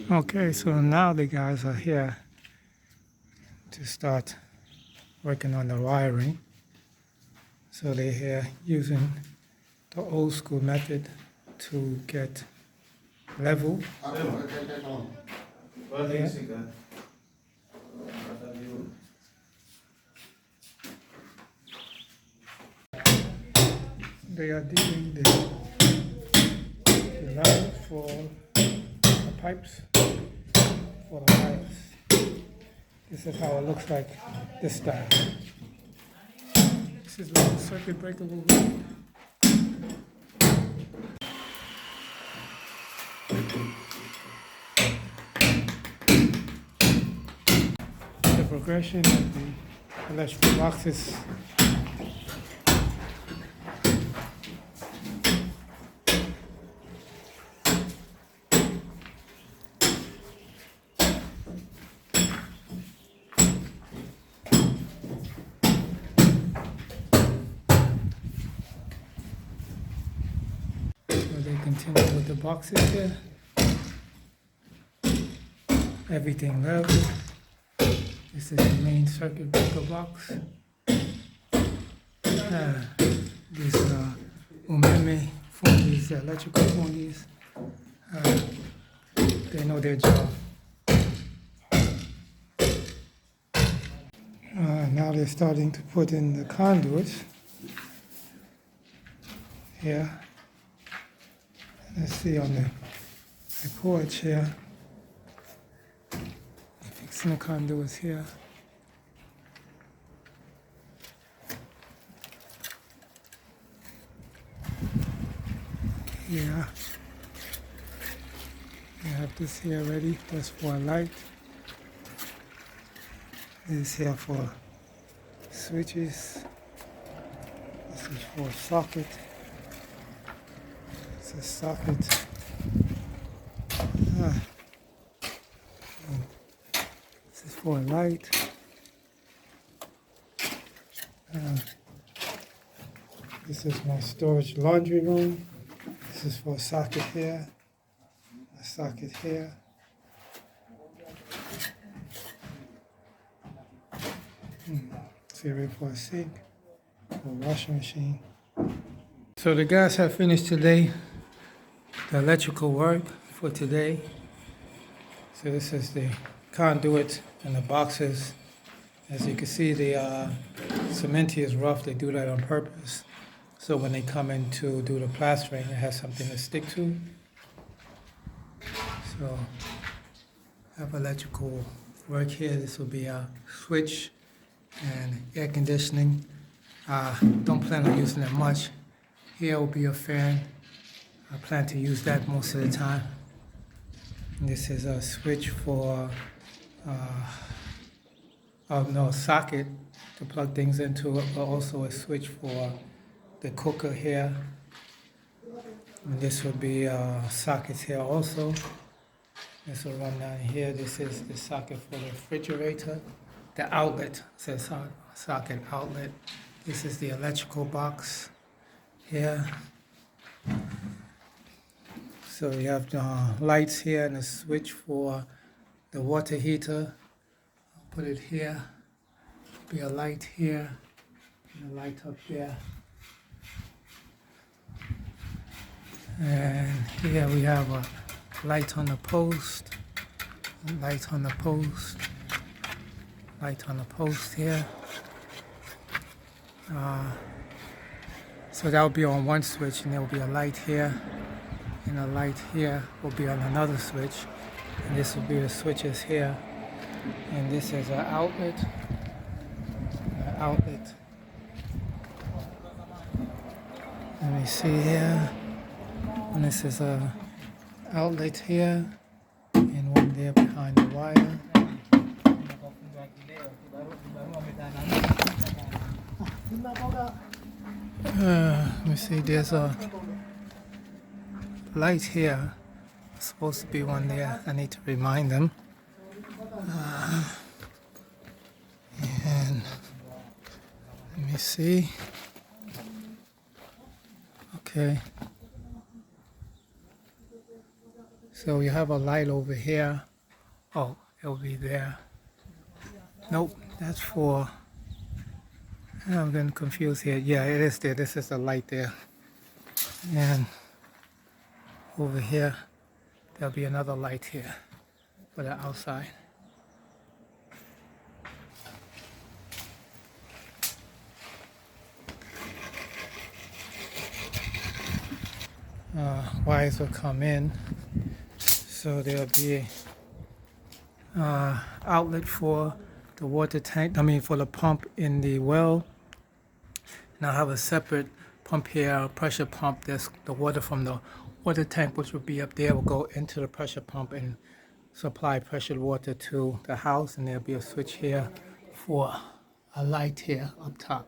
Okay, so now the guys are here to start working on the wiring. So they're here using the old school method to get level. Yeah. They are doing the level for the pipes for the wires. This is how it looks like this time. This is what the circuit breaker will be. The progression of the electrical boxes. So they continue with the boxes here. Everything level. This is the main circuit breaker box. These umeme fundies, electrical fundies, they know their job. Now they're starting to put in the conduits here. Let's see on the porch here. Fixing the conduits here. Yeah. We have this here ready. That's for a light. This here for switches. This is for a socket. It's a socket. This is for a light. This is my storage laundry room. This is for a socket here. A socket here. Area for a sink, for a washing machine. So the guys have finished today, the electrical work for today. So this is the conduit and the boxes. As you can see, the cement here is rough. They do that on purpose. So when they come in to do the plastering, it has something to stick to. So I have electrical work here. This will be a switch and air conditioning. Don't plan on using it much. Here will be a fan. I plan to use that most of the time. And this is a switch for, socket to plug things into, but also a switch for the cooker here. And this will be sockets here also. This will run down here. This is the socket for the refrigerator. The outlet says socket outlet. This is the electrical box here. So you have the lights here and a switch for the water heater. I'll put it here. Be a light here and a light up there. And here we have a light on the post. Light on the post. Light on the post here. So that will be on one switch, and there will be a light here, and a light here will be on another switch, and this will be the switches here, and this is an outlet. Let me see here, and this is a outlet here, and one there behind the wire. Let me see, there's a light here. There's supposed to be one there. I need to remind them. And let me see. Okay. So you have a light over here. Oh, it'll be there. Nope, that's for, I'm getting confused here. Yeah, it is there. This is the light there. And over here, there'll be another light here for the outside. Wires will come in, so there'll be outlet for the water tank, for the pump in the well. And I'll have a separate pump here, a pressure pump. There's the water from the water tank, which will be up there, will go into the pressure pump and supply pressured water to the house. And there'll be a switch here for a light here up top.